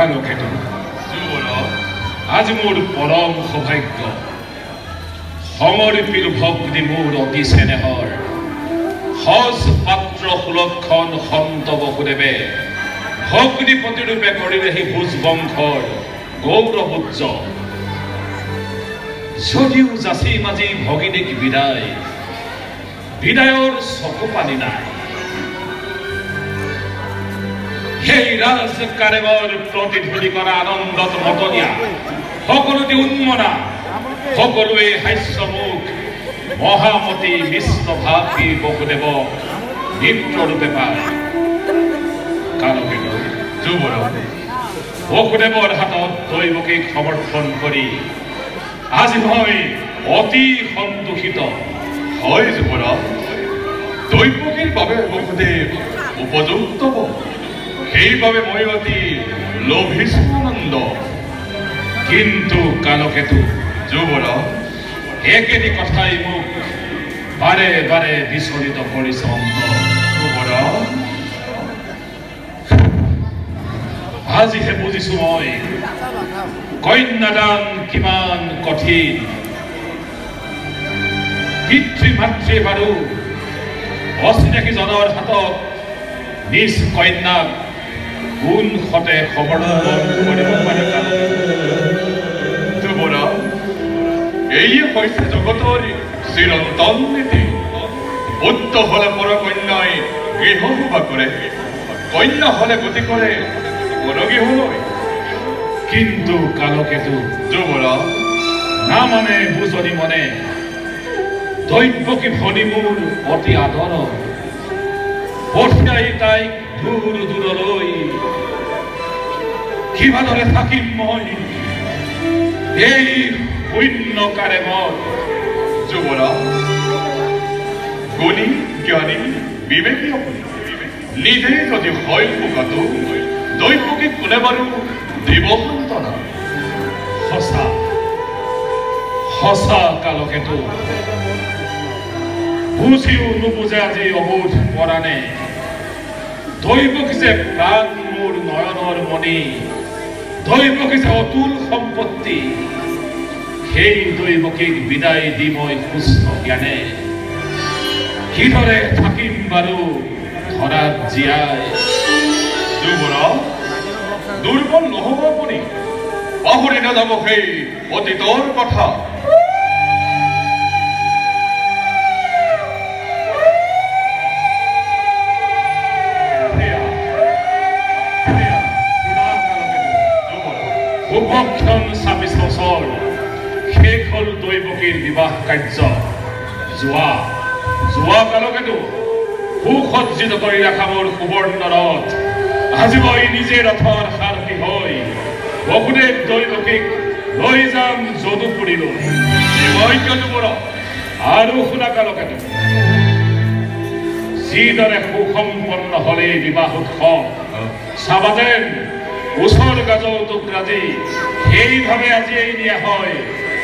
কালকেতু আজ মোৰ পৰম সৌভাগ্য সমৰ্পিৰ ভক্তি মোৰ অতি চেনেহৰ সজ পাত্ৰ সুলক্ষণ সন্ত বসুদেৱে ভগ্নী প্ৰতিৰূপে কৰিলে সেই ভোজ বংশৰ গৌৰৱ উজ্জ্বল যদিও যাচি মাজি ভগিনীক বিদায়ৰ চকু পানী নাই সেই ৰাজ কাৰেমৰ প্ৰতিধ্বনি কৰা আনন্দত মতলীয়া সকলোতে উন্মনা সকলোৱে হাস্যমুখ মহামতী বিষ্ণভাৱী বসুদেৱক মিত্ৰৰূপে পায় কালকেতু যুৱৰ বসুদেৱৰ হাতত দৈৱকীক সমৰ্পণ কৰি আজি মই অতি সন্তোষিত হয় যুৱৰ দৈৱকীৰ বাবে বসুদেৱ উপযুক্ত সেইবাবে মই অতি লোভিছো আনন্দ কিন্তু কালকেতু যুৱৰ একেটি কথাই মোক বাৰে বাৰে বিচলিত কৰিছে যুৱৰ আজিহে বুজিছো মই কন্যাদান কিমান কঠিন পিতৃ মাতৃ বাৰু অচিনাকিজনৰ হাতত নিজ কন্যাক কোন সতে সমৰ্পণ কৰিব পাৰে যুৱৰ এই হৈছে জগতৰ চিৰন্তন নীতি পুত্ৰ হলে পৰ কন্যাই গৃহসভা কৰে কন্যা হলে গতি কৰে পৰগৃহলৈ কিন্তু কালকেতু যুৱৰ না মানে বুজনি মনে দৈৱকী ভনী মোৰ অতি আদৰ পঠিয়াই তাইক দূৰ দূৰলৈ কিমানৰে থাকিম মই এই শূন্য কাৰেমত যুৱৰ গুণী জ্ঞানী বিবেকী নিজে যদি হয় পোকাটো দৈৱকীক কোনে বাৰু দিব সান্তনা সঁচা সঁচা কালকেতু বুজিও নুবুজে আজি অবোধ পৰাণে দৈৱকী যে প্ৰাণ মোৰ নয়নৰ মণি দৈৱকী যে অতুল সম্পত্তি সেই দৈৱকীক বিদায় দি মই সুস্থ জ্ঞানে কিদৰে থাকিম বাৰু ধৰাত জীয়াই যুৱৰ দুৰ্বল নহব আপুনি পাহৰি নাযাব সেই অতীতৰ কথা উপক্ষণ ২৬ বছৰ শেষ হল দৈৱকীৰ বিবাহ কাৰ্য যোৱা কালকেতু সুসজ্জিত কৰি ৰখা মোৰ সুবৰ্ণ ৰথ আজি মই নিজে ৰথৰ সাৰথী হৈ বসুদেৱ দৈৱকীক লৈ যাম যদুপুৰীলৈ যুৱৰ আৰু শুনা কালকেতু যিদৰে সুসম্পন্ন হলে বিবাহ উৎসৱ চাবা যেন ওচৰ যৌতুক ৰাজি সেইভাৱে আজি এই নিয়া হয়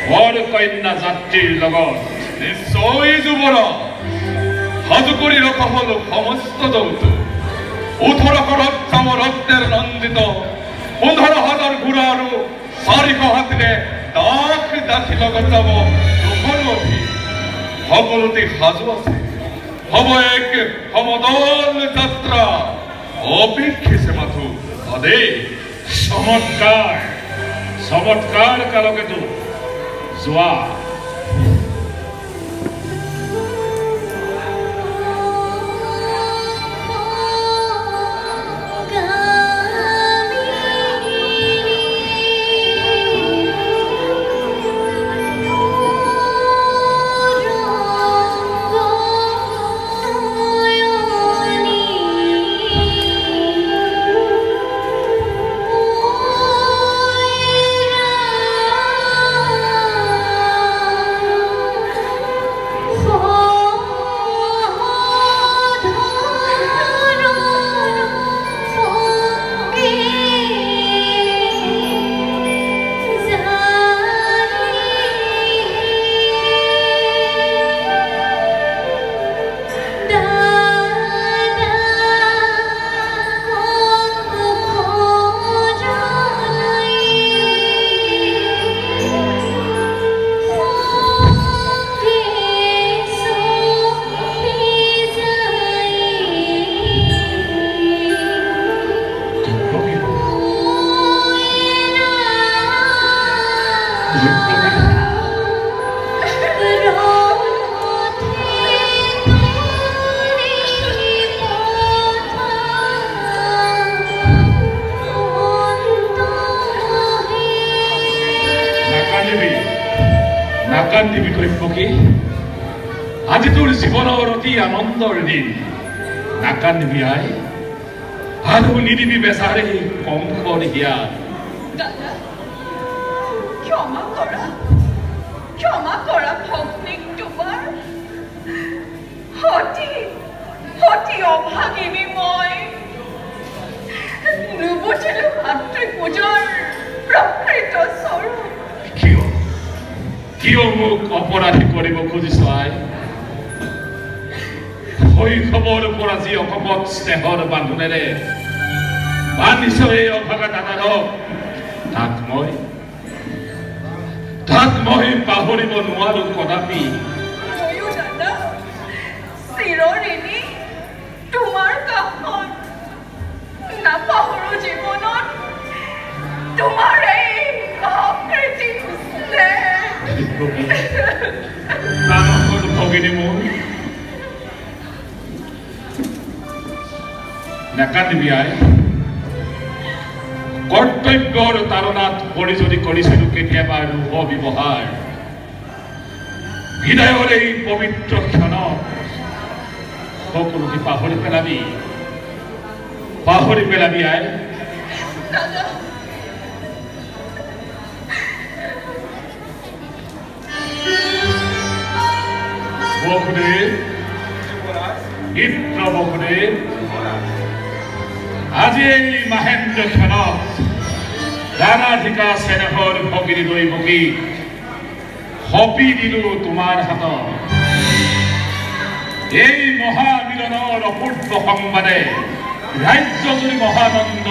বৰ কন্যা যাত্ৰীৰ লগত নিশ্চয় যুৱৰ সাজু কৰি ৰখা হল সমস্ত যৌতুক ১৮ চামৰ ৰত্নেৰ নন্দিত ১৫,০০০ ঘোঁৰা আৰু ৪০০ হাতীৰে দাসী লগত যাব দুখন অভি সকলোতে সাজু আছে হব এক সমদল যাত্ৰা অপেক্ষিছে মাথো অদে চমৎকাৰ কালকেতু যোৱা নাকান্দিবি দৈৱকী আজি তোৰ জীৱনৰ অতি আনন্দৰ দিন নাকান্দিবি আই আৰু নিদিবি বেচাৰে কংসৰ হিয়া দাদা ক্ষমা কৰা ভগ্নীক তোমাৰ অতি অভাগিনী মই নুবুজিলো ভাতৃ পূজাৰ প্ৰকৃত স্বৰূপ কিয় মোক অপৰাধী কৰিব খুজিছ আই শৈশৱৰ পৰা যি অকপট স্নেহৰ বান্ধোনেৰে বান্ধিছ এই অভাগা দাদাৰক তাক মই পাহৰিব নোৱাৰো কদাপি ময়ো দাদা চিৰঋণী তোমাৰ কাষত নাপাহৰো জীৱনত তোমাৰ এই অকৃত্ৰিম স্নেহ প্ৰাণৰ ভগিনী মোৰ নাকান্দিবি আই কৰ্তব্যৰ তাৰণাত পৰি যদি কৰিছিলো কেতিয়াবা ৰূপ ব্যৱহাৰ হৃদয়ৰ এই পবিত্ৰ ক্ষণত সকলোকে পাহৰি পেলাবি আই বসুদেৱ মিত্ৰ বসুদেৱ আজি এই মাহেন্দ্ৰ ক্ষণত ৰাণাধিকা চেনেহৰ ভগিনী দৈৱকী সঁপি দিলো তোমাৰ হাতত এই মহামিলনৰ অপূৰ্ব সংবাদে ৰাজ্যজুৰি মহানন্দ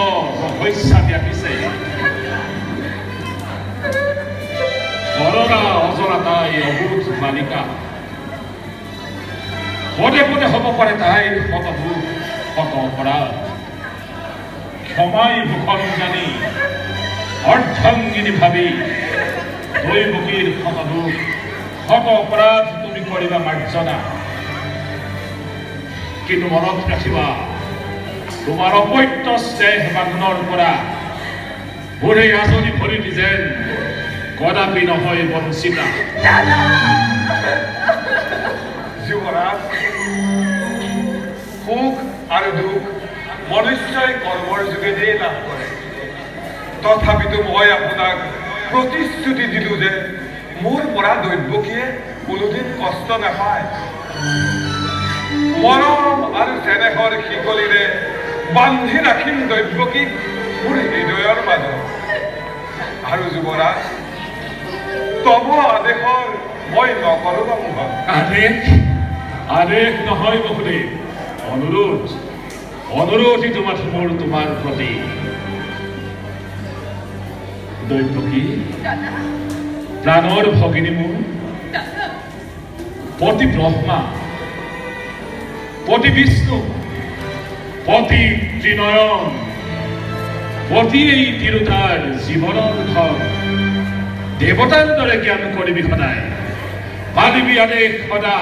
শস্যা ব্যাপিছে সৰলা অজৰা তাই অবুধ বালিকা পদে পদে হ'ব পাৰে তাইৰ শত দুখ শত অপৰাধ ক্ষমাই ভূষণ জানি অৰ্ধাংগিনী ভাবি দৈৱকীৰ শত দুখ শত অপৰাধ তুমি কৰিবা মাৰ্জনা কিন্তু মনত ৰাখিবা তোমাৰ অপত্য স্নেহ বান্ধনৰ পৰা বুঢ়ে আঁচনি ভৰিটি যেন কদাপি নহয় বঞ্চিতা যুৱৰাজ সুখ আৰু দুখ মনুষ্যই কৰ্মৰ যোগেদিয়ে লাভ কৰে তথাপিতো মই আপোনাক প্ৰতিশ্ৰুতি দিলো যে মোৰ পৰা দৈৱকীয়ে কোনোদিন কষ্ট নাপায় মৰম আৰু চেনেহৰ শিকলিৰে বান্ধি ৰাখিম দৈৱকীক মোৰ হৃদয়ৰ মাজত আৰু যুৱৰাজ তব আদেশৰ মই নকৰো বাবুবা আদেশ নহয় বসুদেৱ অনুৰোধী তোমাৰ প্ৰতি দৈৱকী প্ৰাণৰ ভগিনী মোৰ পতি ব্ৰহ্মা পতি বিষ্ণু পতি ত্ৰিনয়ন পতি এই তিৰোতাৰ জীৱনৰ ধন দেৱতাৰ দৰে জ্ঞান কৰিবি সদায় পালিবি আদেশ সদা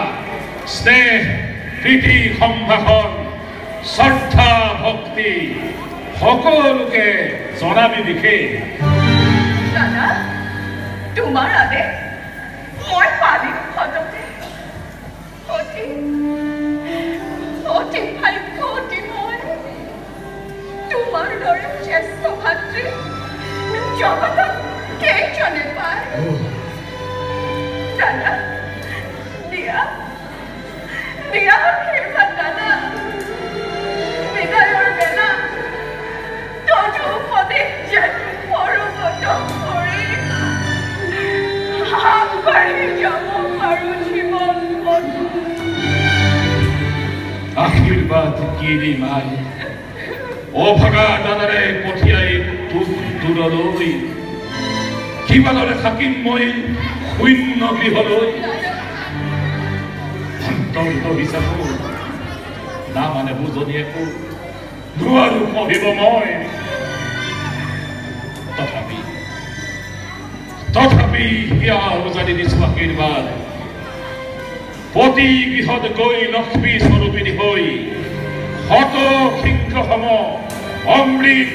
স্নেহ প্ৰীতি সম্ভাষণ শ্ৰদ্ধা ভক্তি সকলোকে জনাবি বিশেষ দাদা তোমাৰ আদেশ মই পালিম সদতে অতি ভাগ্যৱতী মই তোমাৰ দৰে জ্যেষ্ঠ ভাতৃ জগতত কেইজনে পায় দাদা দিয়া আশীৰ্বাদ দাদা বিদায়ৰ বেলা তদুপদে যেন পৰবত কৰি আগবাঢ়ি যাব পাৰো জীৱন পথ আশীৰ্বাদ কি দিম আই অভাগা দাদাৰে পঠিয়াই তোক দূৰলৈ কিবা দৰে থাকিম মই শূন্য গৃহলৈ হিচাপো না মানে বুজনি একো নোৱাৰো পঢ়িব মই তথাপি হিয়া উজানি দিছো আশীৰ্বাদ পতি গৃহত গৈ লক্ষ্মী স্বৰূপিণী হৈ শত সিংহ সম অমৃত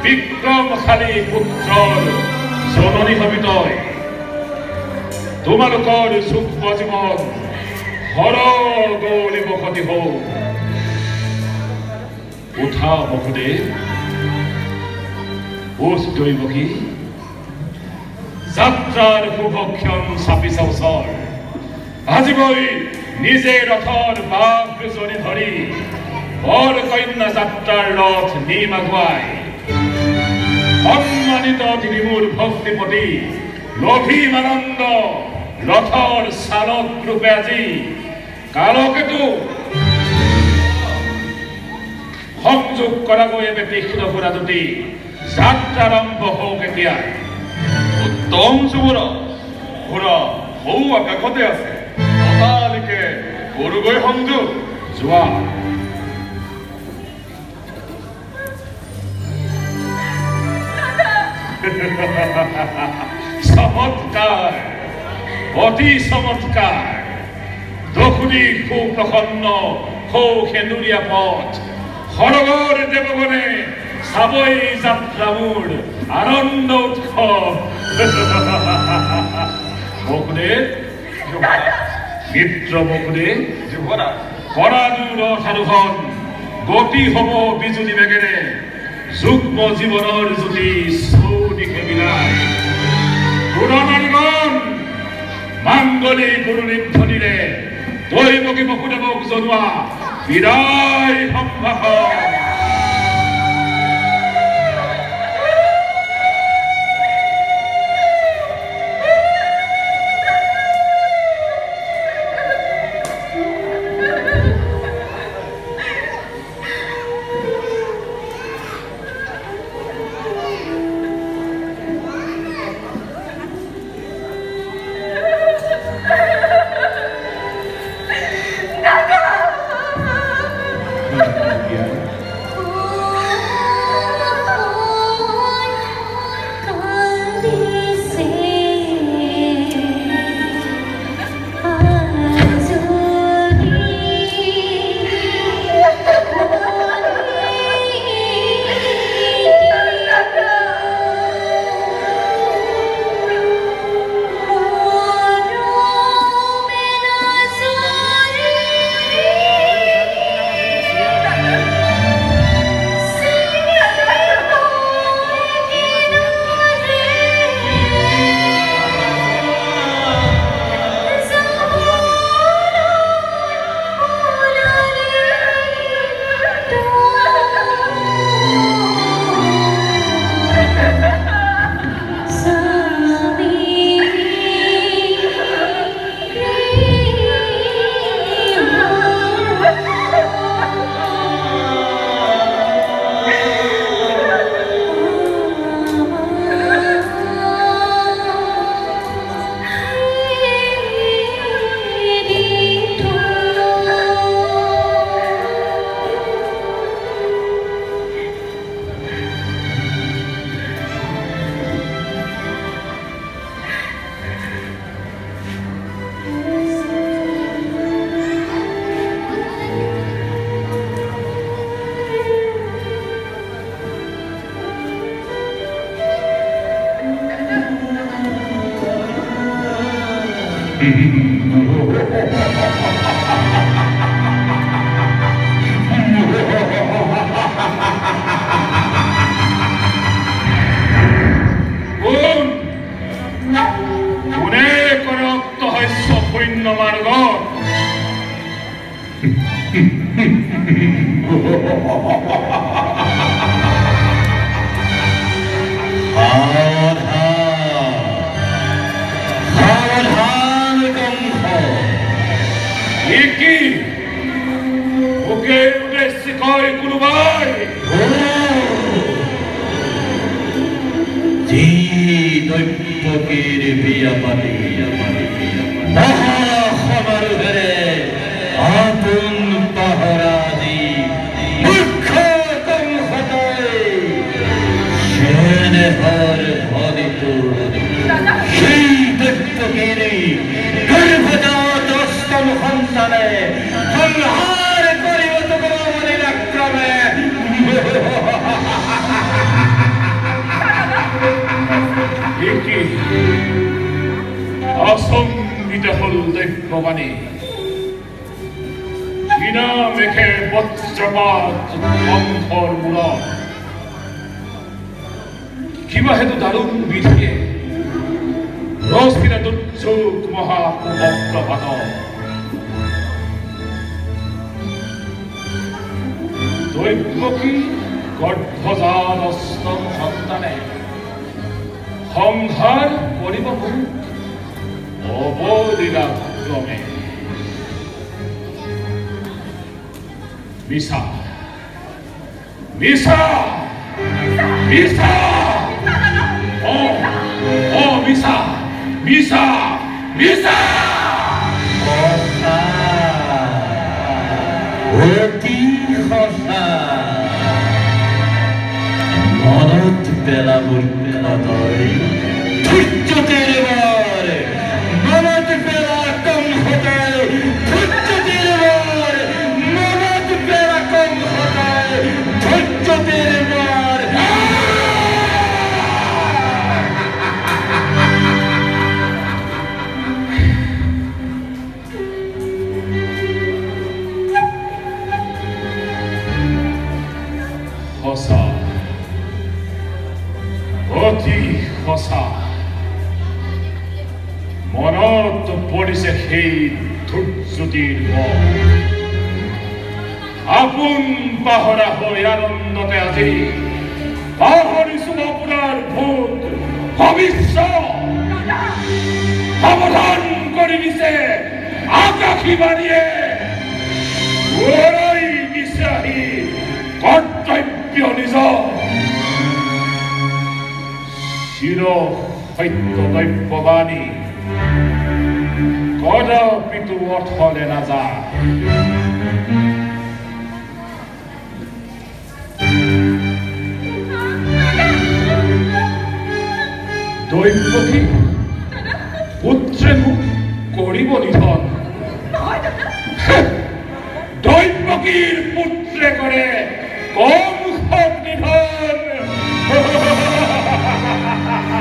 বিক্ৰমশালী পুত্ৰৰ জননী হবি তই তোমালোকৰ সূক্ষ্ম জীৱন হৰগৌৰী বসতি হওক। উঠা বসুদেৱ, উঠ দৈৱকী, যাত্ৰাৰ শুভক্ষণ চাপি চাওচৰ। আজি মই নিজে ৰথৰ বাঘজনী ধৰি বৰ কন্যা যাত্ৰাৰ ৰথ নিম আগুৱাই। সন্মানিত তিনি মোৰ ভক্তিপতি লভিমানন্দ ৰথৰ চালক ৰূপে আজি কালকেতু সংযোগ কৰাকৈ এবে তীক্ষ্ণ সুৰাজুতি যাত্ৰা আৰম্ভ হওক এতিয়া। উত্তম যুৱৰাজ, ঘোঁৰা সৌ আকাশতে আছে, অতালিকে কৰোগৈ সংযোগ। যোৱা। চমৎকাৰ, অতি চমৎকাৰ। দক্ষিণী সুপ্ৰসন্ন সৌ সেন্দুৰীয়া পথ সৰগৰ দেৱগণে চাবই যাত্ৰা মোৰ আনন্দ উৎসৱ। বসুদেৱ, মিত্ৰ বসুদেৱ, যুৱৰাজ, কৰাদূৰ সাধুখন গতি হব বিজুলী বেগেৰে যুগ্ম জীৱনৰ জ্যোতি চৌদিশে মিলাই। পুৰণাৰীগণ মাংগলী গুৰুনিৰ ধ্বনিৰে দৈৱকী বসুদেৱক জনোৱা বিদায় সম্ভাষণ। Awesome. স্ফীত হল দৈব্যবাণী চীনা মেঘে বজ্ৰপাত ধ্বংসৰ মূৰত কিবা হেতু দাৰুণ বিধিয়ে ৰচিলে দুৰ্যোগ মহাপ্ৰভাত দৈব্যকী গৰ্ভজাত অষ্টম সন্তানে সংহাৰ কৰিব অবলীলাক্ৰমে মিছা মিছা মিছা ও মিছা মিছা মিছা অতি সঁচা মনত পেলাবৰ পেলাদৈ ধৈৰ্য্যতেৰ বাৰ মনত পেলা কম হতাই ধৈৰ্য্যতেৰ বাৰ মনত পেলা কম হতাই ধৈৰ্য্যতেৰ বাৰ সঁচা অতি সঁচা মনত পৰিছে সেই ধূৰ্জ্যোতিৰ আপোন পাহৰা হৈ আনন্দতে আজি পাহৰিছো আপোনাৰ ভূত ভৱিষ্যত সাৱধান কৰি দিছে আকাশীবাণীয়ে ওৰাই দিছে আহি কৰ্তব্য নিজ চিৰ সত্য দৈব্যবাণী কদাপিতো অথলে নাযায় দৈব্যকী পুত্ৰে মোক কৰিব নিধন দৈব্যকীৰ পুত্ৰে কৰে কম